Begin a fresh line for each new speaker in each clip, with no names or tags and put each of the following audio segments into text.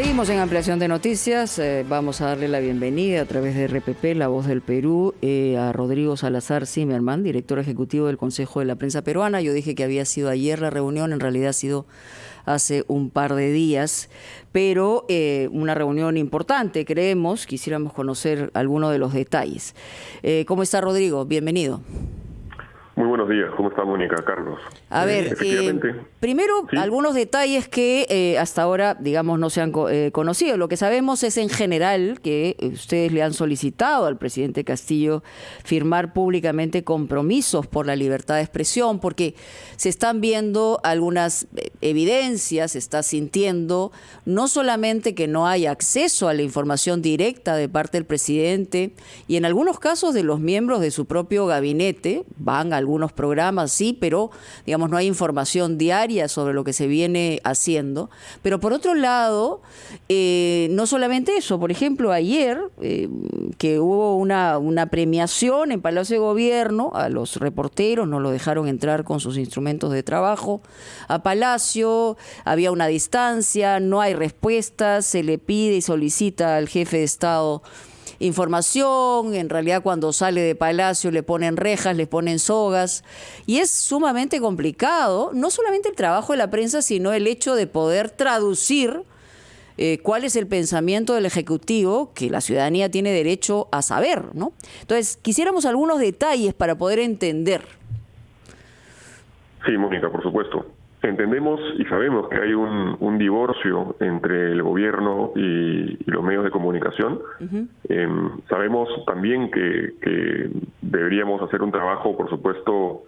Seguimos en ampliación de noticias. Vamos a darle la bienvenida a través de RPP, La Voz del Perú, a Rodrigo Salazar Zimmerman, director ejecutivo del Consejo de la Prensa Peruana. Yo dije que había sido ayer la reunión, en realidad ha sido hace un par de días, pero una reunión importante, creemos. Quisiéramos conocer algunos de los detalles. ¿Cómo está, Rodrigo? Bienvenido.
Muy buenos días, ¿cómo está Mónica, Carlos?
A ver, primero, ¿sí? Algunos detalles que hasta ahora, digamos, no se han conocido. Lo que sabemos es en general que ustedes le han solicitado al presidente Castillo firmar públicamente compromisos por la libertad de expresión, porque se están viendo algunas evidencias, se está sintiendo no solamente que no hay acceso a la información directa de parte del presidente, y en algunos casos de los miembros de su propio gabinete, van a algunos programas, sí, pero digamos no hay información diaria sobre lo que se viene haciendo. Pero por otro lado, no solamente eso, por ejemplo, ayer que hubo una premiación en Palacio de Gobierno a los reporteros, no lo dejaron entrar con sus instrumentos de trabajo a Palacio, había una distancia, no hay respuestas, se le pide y solicita al jefe de Estado información, en realidad cuando sale de Palacio le ponen rejas, le ponen sogas, y es sumamente complicado, no solamente el trabajo de la prensa, sino el hecho de poder traducir cuál es el pensamiento del Ejecutivo, que la ciudadanía tiene derecho a saber, ¿no? Entonces, quisiéramos algunos detalles para poder entender.
Sí, Mónica, por supuesto. Entendemos y sabemos que hay un divorcio entre el gobierno y los medios de comunicación. Sabemos también que deberíamos hacer un trabajo, por supuesto,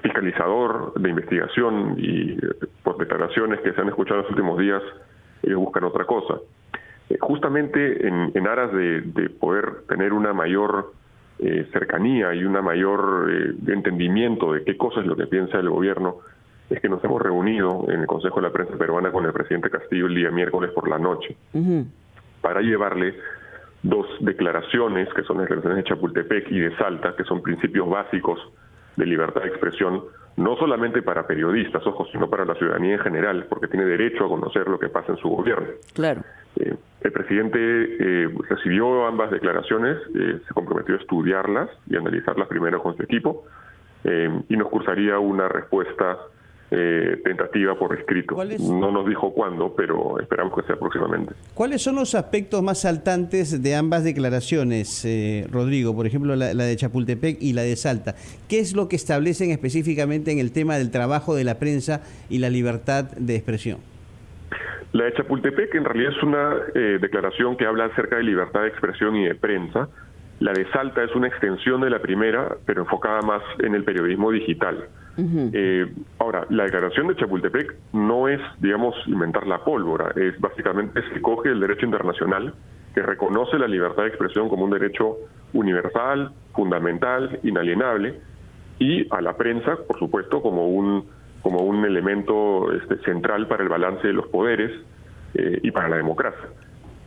fiscalizador de investigación, y por declaraciones que se han escuchado en los últimos días, ellos buscan otra cosa. Justamente en aras de poder tener una mayor cercanía y una mayor entendimiento de qué cosa es lo que piensa el gobierno, es que nos hemos reunido en el Consejo de la Prensa Peruana con el presidente Castillo el día miércoles por la noche, para llevarle dos declaraciones, que son las declaraciones de Chapultepec y de Salta, que son principios básicos de libertad de expresión, no solamente para periodistas, ojo, sino para la ciudadanía en general, porque tiene derecho a conocer lo que pasa en su gobierno.
Claro.
El presidente recibió ambas declaraciones, se comprometió a estudiarlas y analizarlas primero con su equipo, y nos cursaría una respuesta tentativa por escrito. No nos dijo cuándo, pero esperamos que sea próximamente.
¿Cuáles son los aspectos más saltantes de ambas declaraciones, Rodrigo? Por ejemplo, la de Chapultepec y la de Salta. ¿Qué es lo que establecen específicamente en el tema del trabajo de la prensa y la libertad de expresión?
La de Chapultepec en realidad es una declaración que habla acerca de libertad de expresión y de prensa. La de Salta es una extensión de la primera, pero enfocada más en el periodismo digital. Ahora, la declaración de Chapultepec no es, digamos, inventar la pólvora, es básicamente se coge el derecho internacional que reconoce la libertad de expresión como un derecho universal, fundamental, inalienable, y a la prensa, por supuesto, como un elemento central para el balance de los poderes y para la democracia.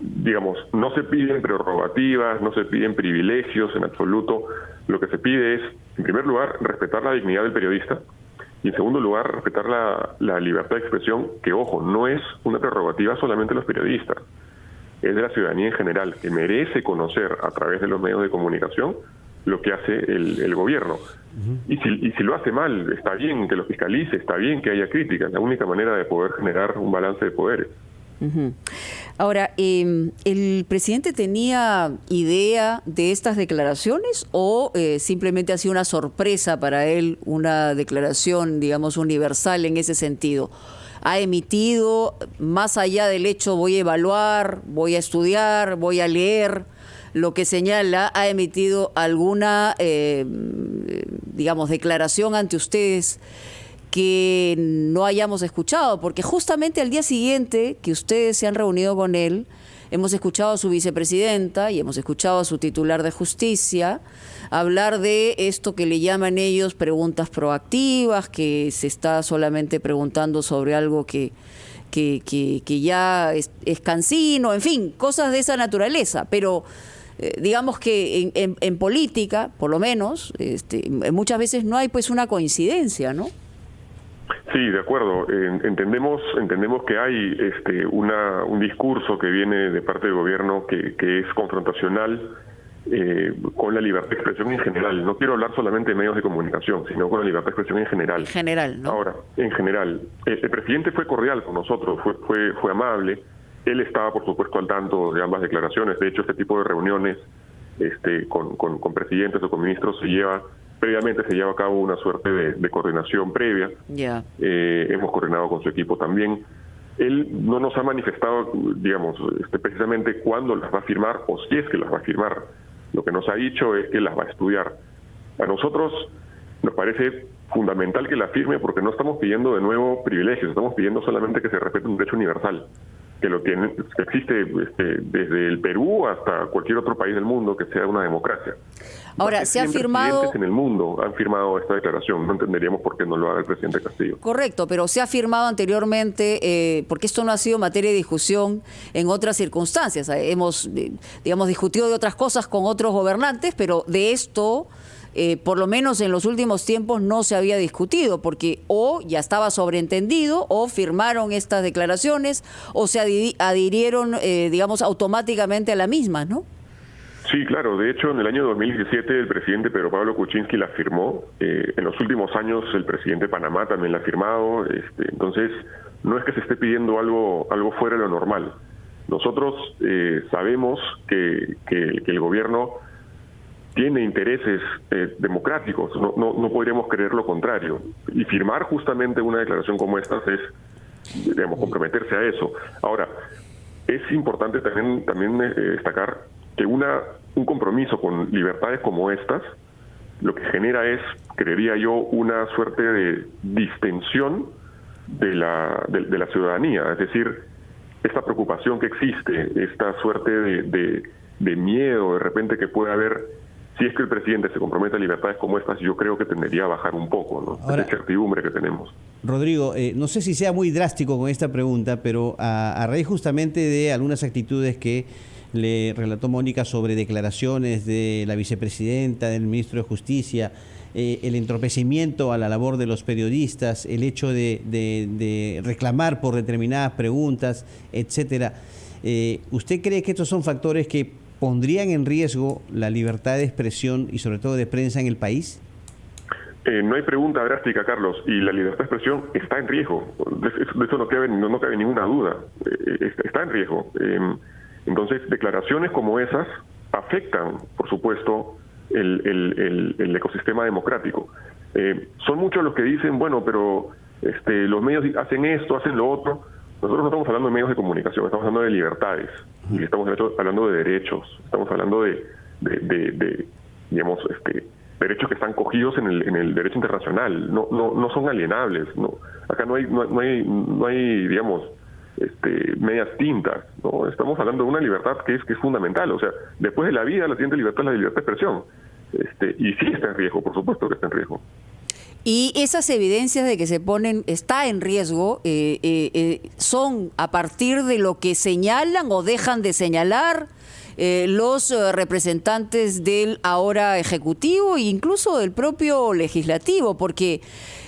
Digamos, no se piden prerrogativas, no se piden privilegios en absoluto. Lo que se pide es, en primer lugar, respetar la dignidad del periodista, y en segundo lugar, respetar la libertad de expresión, que, ojo, no es una prerrogativa solamente de los periodistas, es de la ciudadanía en general, que merece conocer a través de los medios de comunicación lo que hace el gobierno. Y si lo hace mal, está bien que lo fiscalice, está bien que haya críticas, la única manera de poder generar un balance de poderes.
Ahora, ¿el presidente tenía idea de estas declaraciones o simplemente ha sido una sorpresa para él, una declaración, digamos, universal en ese sentido? ¿Ha emitido, más allá del hecho voy a evaluar, voy a estudiar, voy a leer lo que señala, ha emitido alguna, digamos, declaración ante ustedes que no hayamos escuchado? Porque justamente al día siguiente que ustedes se han reunido con él, hemos escuchado a su vicepresidenta y hemos escuchado a su titular de justicia hablar de esto que le llaman ellos preguntas proactivas, que se está solamente preguntando sobre algo que ya es cansino, en fin, cosas de esa naturaleza. Pero digamos que en política, por lo menos, muchas veces no hay pues una coincidencia, ¿no?
Sí, de acuerdo. Entendemos que hay un discurso que viene de parte del gobierno que es confrontacional con la libertad de expresión en general. No quiero hablar solamente de medios de comunicación, sino con la libertad de expresión en general.
En general, ¿no?
Ahora, en general, el presidente fue cordial con nosotros, fue amable. Él estaba, por supuesto, al tanto de ambas declaraciones. De hecho, este tipo de reuniones con presidentes o con ministros previamente se lleva a cabo una suerte de coordinación previa.
Yeah.
Hemos coordinado con su equipo también. Él no nos ha manifestado, digamos, precisamente cuándo las va a firmar o si es que las va a firmar. Lo que nos ha dicho es que las va a estudiar. A nosotros nos parece fundamental que la firme porque no estamos pidiendo de nuevo privilegios, estamos pidiendo solamente que se respete un derecho universal, que existe desde el Perú hasta cualquier otro país del mundo que sea una democracia.
Ahora, se ha firmado...
presidentes en el mundo han firmado esta declaración, no entenderíamos por qué no lo haga el presidente Castillo.
Correcto, pero se ha firmado anteriormente, porque esto no ha sido materia de discusión en otras circunstancias. Hemos, digamos, discutido de otras cosas con otros gobernantes, pero de esto... por lo menos en los últimos tiempos no se había discutido, porque o ya estaba sobreentendido, o firmaron estas declaraciones, o se adhirieron, digamos, automáticamente a la misma, ¿no?
Sí, claro. De hecho, en el año 2017 el presidente Pedro Pablo Kuczynski la firmó. En los últimos años el presidente de Panamá también la ha firmado. Entonces, no es que se esté pidiendo algo fuera de lo normal. Nosotros sabemos que el gobierno tiene intereses democráticos, no podríamos creer lo contrario. Y firmar justamente una declaración como esta es, digamos, comprometerse a eso. Ahora, es importante también destacar que un compromiso con libertades como estas, lo que genera es, creería yo, una suerte de distensión de la ciudadanía. Es decir, esta preocupación que existe, esta suerte de miedo de repente que puede haber. Si es que el presidente se compromete a libertades como estas, yo creo que tendería a bajar un poco, ¿no? Ahora, esa incertidumbre que tenemos.
Rodrigo, no sé si sea muy drástico con esta pregunta, pero a raíz justamente de algunas actitudes que le relató Mónica sobre declaraciones de la vicepresidenta, del ministro de Justicia, el entorpecimiento a la labor de los periodistas, el hecho de reclamar por determinadas preguntas, etcétera. ¿Usted cree que estos son factores que pondrían en riesgo la libertad de expresión y sobre todo de prensa en el país?
No hay pregunta drástica, Carlos, y la libertad de expresión está en riesgo. De eso no cabe ninguna duda. Está en riesgo. Entonces, declaraciones como esas afectan, por supuesto, el ecosistema democrático. Son muchos los que dicen, bueno, pero los medios hacen esto, hacen lo otro. Nosotros no estamos hablando de medios de comunicación, estamos hablando de libertades, y estamos hablando de derechos, estamos hablando de digamos, derechos que están cogidos en el derecho internacional, no son alienables, no. Acá no hay digamos, medias tintas, ¿no? Estamos hablando de una libertad que es fundamental. O sea, después de la vida, la siguiente libertad es la libertad de expresión. Y sí está en riesgo, por supuesto que está en riesgo.
Y esas evidencias de que está en riesgo, son a partir de lo que señalan o dejan de señalar los representantes del ahora Ejecutivo e incluso del propio Legislativo, porque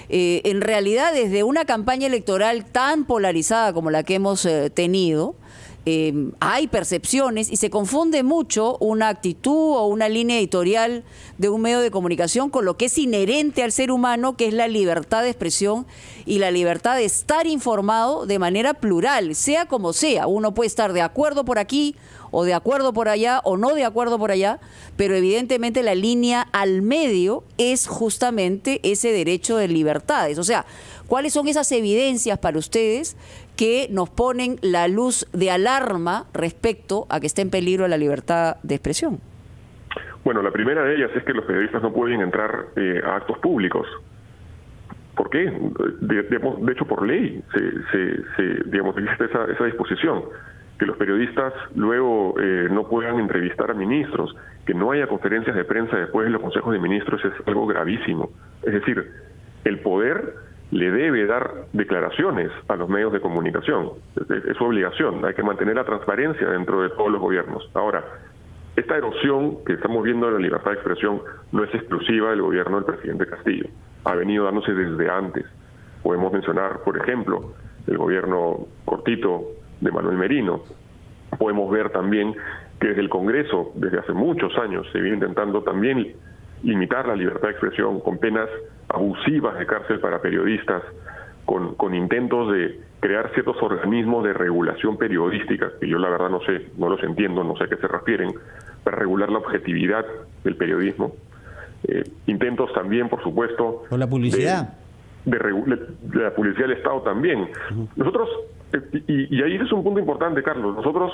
en realidad desde una campaña electoral tan polarizada como la que hemos tenido, hay percepciones y se confunde mucho una actitud o una línea editorial de un medio de comunicación con lo que es inherente al ser humano, que es la libertad de expresión y la libertad de estar informado de manera plural, sea como sea. Uno puede estar de acuerdo por aquí o de acuerdo por allá o no de acuerdo por allá, pero evidentemente la línea al medio es justamente ese derecho de libertades. O sea, ¿cuáles son esas evidencias para ustedes que nos ponen la luz de alarma respecto a que está en peligro la libertad de expresión?
Bueno, la primera de ellas es que los periodistas no pueden entrar a actos públicos. ¿Por qué? De hecho, por ley digamos, existe esa disposición. Que los periodistas luego no puedan entrevistar a ministros, que no haya conferencias de prensa después de los consejos de ministros es algo gravísimo. Es decir, el poder le debe dar declaraciones a los medios de comunicación. Es su obligación. Hay que mantener la transparencia dentro de todos los gobiernos. Ahora, esta erosión que estamos viendo de la libertad de expresión no es exclusiva del gobierno del presidente Castillo. Ha venido dándose desde antes. Podemos mencionar, por ejemplo, el gobierno cortito de Manuel Merino. Podemos ver también que desde el Congreso, desde hace muchos años, se viene intentando también limitar la libertad de expresión con penas abusivas de cárcel para periodistas, con intentos de crear ciertos organismos de regulación periodística, que yo la verdad no los entiendo, no sé a qué se refieren, para regular la objetividad del periodismo. Intentos también, por supuesto...
¿Con la publicidad?
De la publicidad del Estado también. Nosotros, y ahí es un punto importante, Carlos, nosotros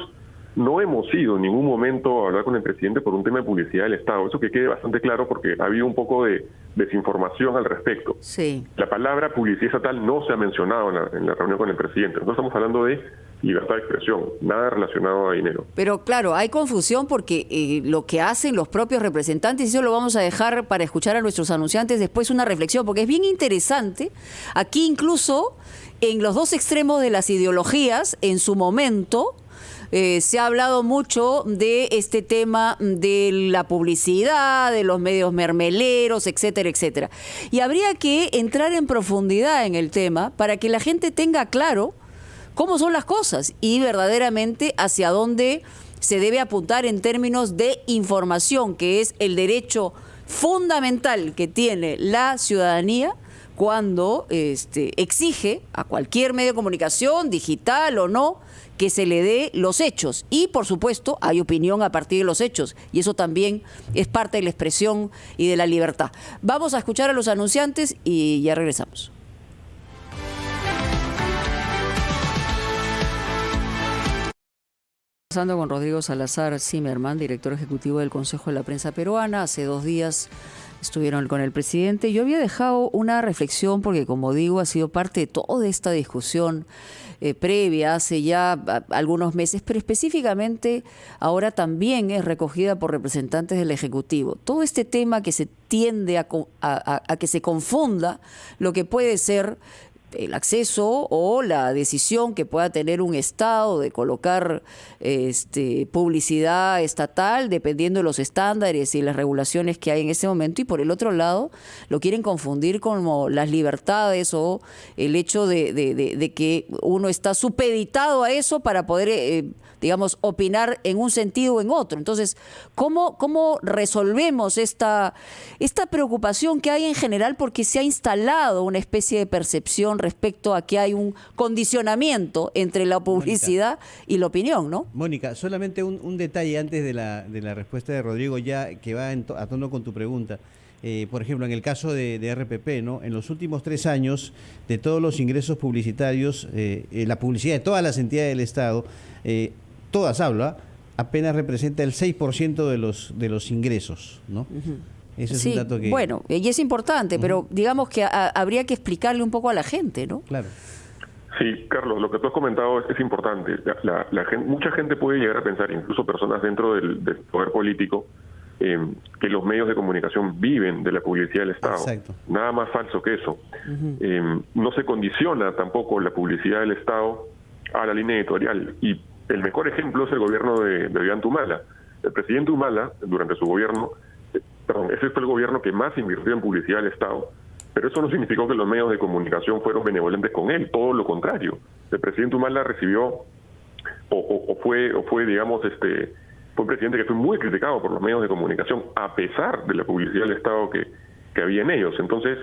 no hemos ido en ningún momento a hablar con el presidente por un tema de publicidad del Estado. Eso que quede bastante claro porque ha habido un poco de desinformación al respecto.
Sí.
La palabra publicidad estatal no se ha mencionado en la reunión con el presidente. Nosotros estamos hablando de libertad de expresión, nada relacionado a dinero.
Pero claro, hay confusión porque lo que hacen los propios representantes, y eso lo vamos a dejar para escuchar a nuestros anunciantes después una reflexión, porque es bien interesante. Aquí incluso en los dos extremos de las ideologías, en su momento... se ha hablado mucho de este tema de la publicidad, de los medios mermeleros, etcétera, etcétera. Y habría que entrar en profundidad en el tema para que la gente tenga claro cómo son las cosas y verdaderamente hacia dónde se debe apuntar en términos de información, que es el derecho fundamental que tiene la ciudadanía cuando exige a cualquier medio de comunicación, digital o no, que se le dé los hechos. Y, por supuesto, hay opinión a partir de los hechos. Y eso también es parte de la expresión y de la libertad. Vamos a escuchar a los anunciantes y ya regresamos. Conversando con Rodrigo Salazar Zimmerman, director ejecutivo del Consejo de la Prensa Peruana. Hace 2 días estuvieron con el presidente. Yo había dejado una reflexión porque, como digo, ha sido parte de toda esta discusión previa hace ya algunos meses, pero específicamente ahora también es recogida por representantes del Ejecutivo. Todo este tema que se tiende a que se confunda lo que puede ser el acceso o la decisión que pueda tener un Estado de colocar publicidad estatal dependiendo de los estándares y las regulaciones que hay en ese momento, y por el otro lado lo quieren confundir como las libertades o el hecho de que uno está supeditado a eso para poder digamos, opinar en un sentido o en otro. Entonces, ¿cómo resolvemos esta preocupación que hay en general? Porque se ha instalado una especie de percepción respecto a que hay un condicionamiento entre la publicidad y la opinión, ¿no?
Mónica, solamente un detalle antes de la respuesta de Rodrigo, ya que va a tono con tu pregunta. Por ejemplo, en el caso de RPP, ¿no? En los últimos 3 años, de todos los ingresos publicitarios, la publicidad de todas las entidades del Estado, todas apenas representa el 6% de los ingresos, ¿no? Ese es un dato que...
Bueno, y es importante, pero digamos que habría que explicarle un poco a la gente, ¿no?
Claro.
Sí, Carlos, lo que tú has comentado es importante. Mucha gente puede llegar a pensar, incluso personas dentro del poder político, que los medios de comunicación viven de la publicidad del Estado.
Exacto.
Nada más falso que eso. No se condiciona tampoco la publicidad del Estado a la línea editorial. Y el mejor ejemplo es el gobierno de Ollanta Humala. El presidente Humala, durante su gobierno, ese fue el gobierno que más invirtió en publicidad del Estado, pero eso no significó que los medios de comunicación fueron benevolentes con él, todo lo contrario. El presidente Humala recibió, fue digamos, fue un presidente que fue muy criticado por los medios de comunicación, a pesar de la publicidad del Estado que había en ellos. Entonces,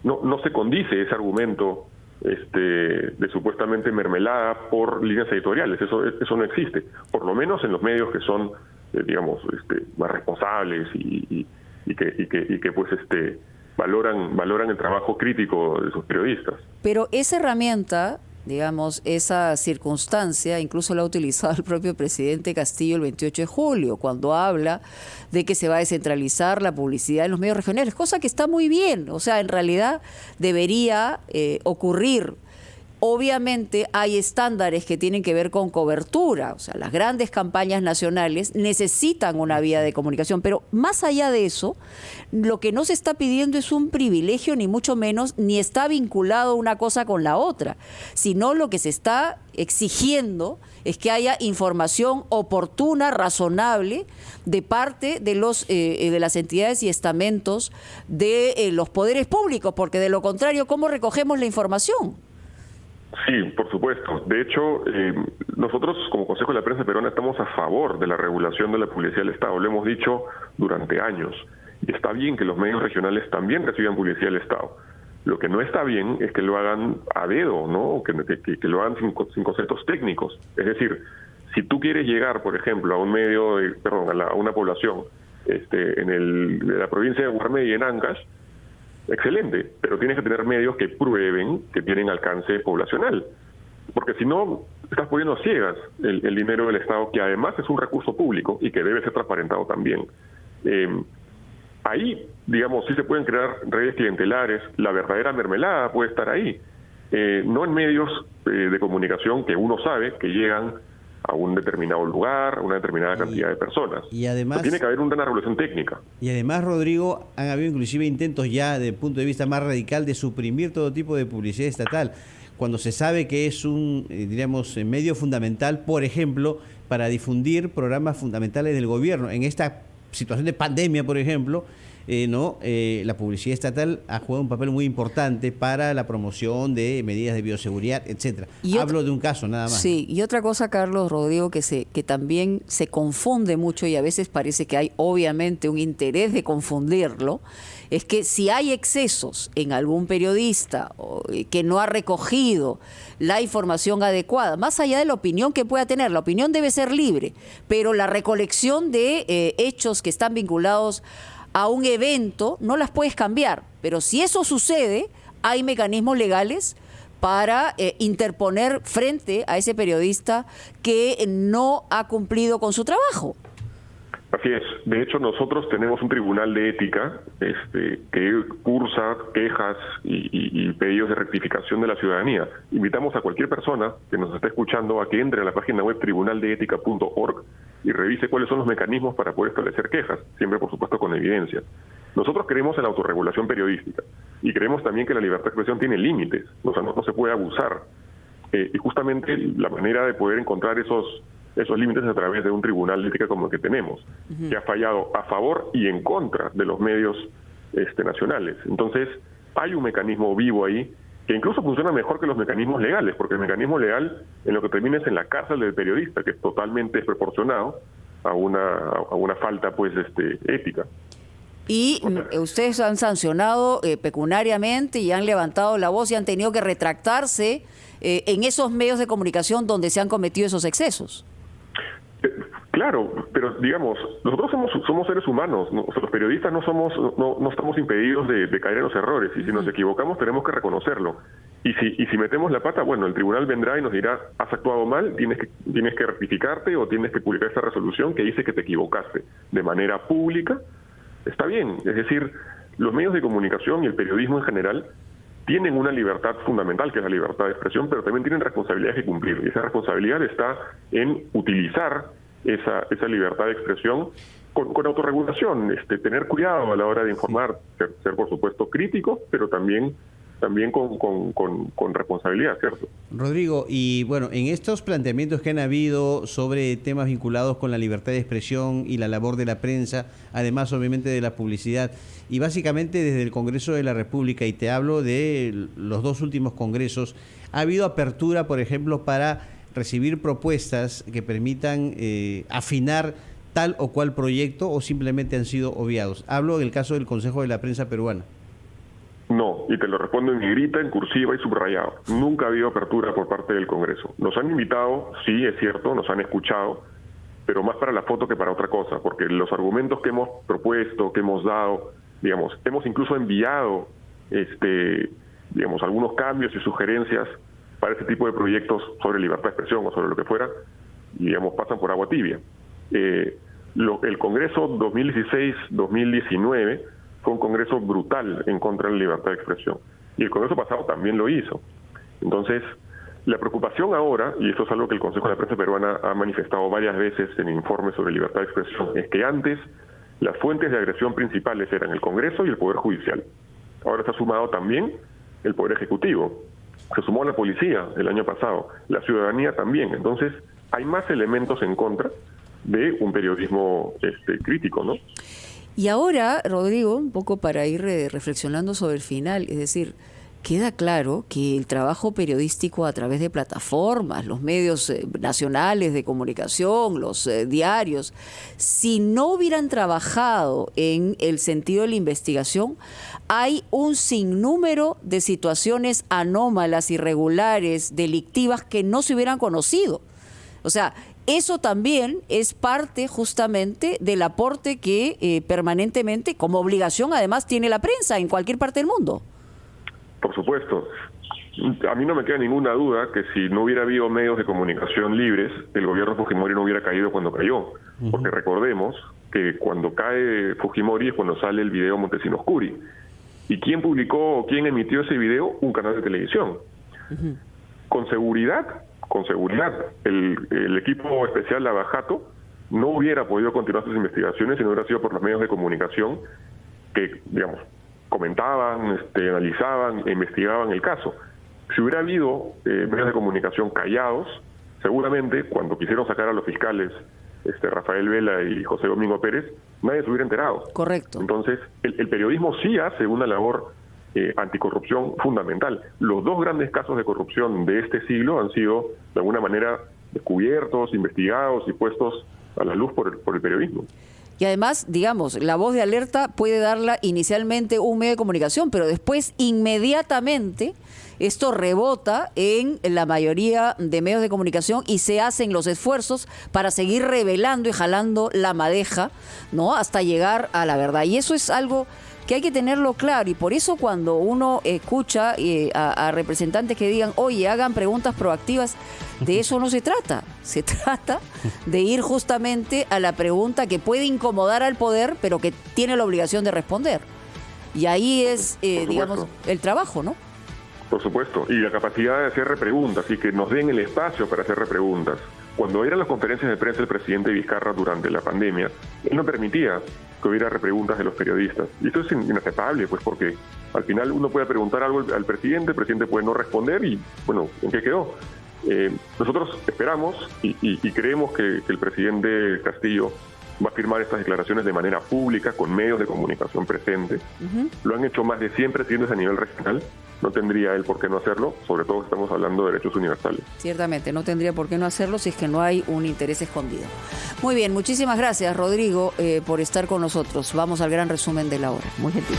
no se condice ese argumento de supuestamente mermelada por líneas editoriales. Eso no existe, por lo menos en los medios que son, digamos, más responsables y que pues valoran el trabajo crítico de sus periodistas.
Pero esa herramienta, digamos, esa circunstancia, incluso la ha utilizado el propio presidente Castillo el 28 de julio, cuando habla de que se va a descentralizar la publicidad en los medios regionales, cosa que está muy bien. O sea, en realidad debería ocurrir obviamente hay estándares que tienen que ver con cobertura, o sea, las grandes campañas nacionales necesitan una vía de comunicación, pero más allá de eso, lo que no se está pidiendo es un privilegio, ni mucho menos, ni está vinculado una cosa con la otra, sino lo que se está exigiendo es que haya información oportuna, razonable, de parte de de las entidades y estamentos de los poderes públicos, porque de lo contrario, ¿cómo recogemos la información?
Sí, por supuesto. De hecho, nosotros como Consejo de la Prensa Peruana estamos a favor de la regulación de la publicidad del Estado. Lo hemos dicho durante años. Y está bien que los medios regionales también reciban publicidad del Estado. Lo que no está bien es que lo hagan a dedo, ¿no? O que lo hagan sin conceptos técnicos. Es decir, si tú quieres llegar, por ejemplo, a un medio, a una población de la provincia de Guarmey y en Ancash, excelente, pero tienes que tener medios que prueben que tienen alcance poblacional. Porque si no, estás poniendo a ciegas el dinero del Estado, que además es un recurso público y que debe ser transparentado también. Ahí, digamos, sí se pueden crear redes clientelares, la verdadera mermelada puede estar ahí, no en medios de comunicación que uno sabe que llegan a un determinado lugar, a una determinada cantidad de personas.
Y además
tiene que haber una regulación técnica.
Y además, Rodrigo, han habido inclusive intentos ya desde el punto de vista más radical de suprimir todo tipo de publicidad estatal, cuando se sabe que es un, medio fundamental, por ejemplo, para difundir programas fundamentales del gobierno. En esta situación de pandemia, por ejemplo, la publicidad estatal ha jugado un papel muy importante para la promoción de medidas de bioseguridad, etcétera. Hablo de un caso nada más.
Sí, y otra cosa, Carlos, Rodrigo, que también se confunde mucho y a veces parece que hay obviamente un interés de confundirlo, es que si hay excesos en algún periodista que no ha recogido la información adecuada, más allá de la opinión que pueda tener, la opinión debe ser libre, pero la recolección de hechos que están vinculados a un evento no las puedes cambiar, pero si eso sucede, hay mecanismos legales para interponer frente a ese periodista que no ha cumplido con su trabajo.
Así es. De hecho, nosotros tenemos un tribunal de ética que cursa quejas y pedidos de rectificación de la ciudadanía. Invitamos a cualquier persona que nos esté escuchando a que entre a la página web tribunaldeetica.org y revise cuáles son los mecanismos para poder establecer quejas, siempre por supuesto con evidencia. Nosotros creemos en la autorregulación periodística y creemos también que la libertad de expresión tiene límites, o sea, no se puede abusar. Y justamente la manera de poder encontrar esos límites a través de un tribunal de ética como el que tenemos, que ha fallado a favor y en contra de los medios nacionales. Entonces, hay un mecanismo vivo ahí que incluso funciona mejor que los mecanismos legales, porque el mecanismo legal en lo que termina es en la cárcel del periodista, que es totalmente desproporcionado a una falta pues ética.
Y ustedes han sancionado pecuniariamente y han levantado la voz y han tenido que retractarse en esos medios de comunicación donde se han cometido esos excesos.
Claro, pero digamos, nosotros somos seres humanos, ¿no? O sea, los periodistas no estamos impedidos de caer en los errores, y si nos equivocamos tenemos que reconocerlo. Y si metemos la pata, bueno, el tribunal vendrá y nos dirá, has actuado mal, tienes que rectificarte o tienes que publicar esta resolución que dice que te equivocaste de manera pública. Está bien, es decir, los medios de comunicación y el periodismo en general tienen una libertad fundamental, que es la libertad de expresión, pero también tienen responsabilidades que cumplir. Y esa responsabilidad está en utilizar esa libertad de expresión con autorregulación, tener cuidado a la hora de informar, ser por supuesto crítico, pero también con responsabilidad, ¿cierto?
Rodrigo, y bueno, en estos planteamientos que han habido sobre temas vinculados con la libertad de expresión y la labor de la prensa, además obviamente de la publicidad, y básicamente desde el Congreso de la República, y te hablo de los dos últimos congresos, ¿ha habido apertura, por ejemplo, para recibir propuestas que permitan afinar tal o cual proyecto, o simplemente han sido obviados? Hablo del caso del Consejo de la Prensa Peruana.
No, y te lo respondo en negrita, en cursiva y subrayado. Nunca ha habido apertura por parte del Congreso. Nos han invitado, sí, es cierto, nos han escuchado, pero más para la foto que para otra cosa, porque los argumentos que hemos propuesto, que hemos dado, digamos, hemos incluso enviado, algunos cambios y sugerencias para este tipo de proyectos sobre libertad de expresión o sobre lo que fuera, y, digamos, pasan por agua tibia. El Congreso 2016-2019 fue un congreso brutal en contra de la libertad de expresión. Y el congreso pasado también lo hizo. Entonces, La preocupación ahora, y eso es algo que el Consejo de la Prensa Peruana ha manifestado varias veces en informes sobre libertad de expresión, es que antes las fuentes de agresión principales eran el Congreso y el Poder Judicial. Ahora se ha sumado también el Poder Ejecutivo. Se sumó la policía el año pasado, la ciudadanía también. Entonces, hay más elementos en contra de un periodismo crítico, ¿no?
Y ahora, Rodrigo, un poco para ir reflexionando sobre el final, es decir, queda claro que el trabajo periodístico a través de plataformas, los medios nacionales de comunicación, los diarios, si no hubieran trabajado en el sentido de la investigación, hay un sinnúmero de situaciones anómalas, irregulares, delictivas que no se hubieran conocido. O sea, eso también es parte justamente del aporte que permanentemente, como obligación además, tiene la prensa en cualquier parte del mundo.
Por supuesto. A mí no me queda ninguna duda que si no hubiera habido medios de comunicación libres, el gobierno Fujimori no hubiera caído cuando cayó. Porque recordemos que cuando cae Fujimori es cuando sale el video Montesinos Curi. ¿Y quién publicó o quién emitió ese video? Un canal de televisión. Con seguridad, el equipo especial Lava Jato no hubiera podido continuar sus investigaciones si no hubiera sido por los medios de comunicación que, digamos, comentaban, analizaban e investigaban el caso. Si hubiera habido medios de comunicación callados, seguramente cuando quisieron sacar a los fiscales Rafael Vela y José Domingo Pérez, nadie se hubiera enterado.
Correcto.
Entonces, el periodismo sí hace una labor anticorrupción fundamental. Los dos grandes casos de corrupción de este siglo han sido, de alguna manera, descubiertos, investigados y puestos a la luz por el periodismo.
Y además, digamos, la voz de alerta puede darla inicialmente un medio de comunicación, pero después inmediatamente esto rebota en la mayoría de medios de comunicación y se hacen los esfuerzos para seguir revelando y jalando la madeja, ¿no?, hasta llegar a la verdad. Y eso es algo que hay que tenerlo claro, y por eso cuando uno escucha a representantes que digan, oye, hagan preguntas proactivas, de eso no se trata. Se trata de ir justamente a la pregunta que puede incomodar al poder, pero que tiene la obligación de responder. Y ahí es, digamos, el trabajo, ¿no?
Por supuesto, y la capacidad de hacer repreguntas y que nos den el espacio para hacer repreguntas. Cuando eran las conferencias de prensa del presidente Vizcarra durante la pandemia, él no permitía que hubiera repreguntas de los periodistas. Y esto es inaceptable, pues, porque al final uno puede preguntar algo al presidente, el presidente puede no responder y, bueno, ¿en qué quedó? Nosotros esperamos y creemos que el presidente Castillo va a firmar estas declaraciones de manera pública, con medios de comunicación presentes. Lo han hecho más de 100 presidentes a nivel regional. No tendría él por qué no hacerlo, sobre todo si estamos hablando de derechos universales. Ciertamente,
no tendría por qué no hacerlo si es que no hay un interés escondido. Muy bien, muchísimas gracias, Rodrigo, por estar con nosotros. Vamos al gran resumen de la hora. Muy gentil.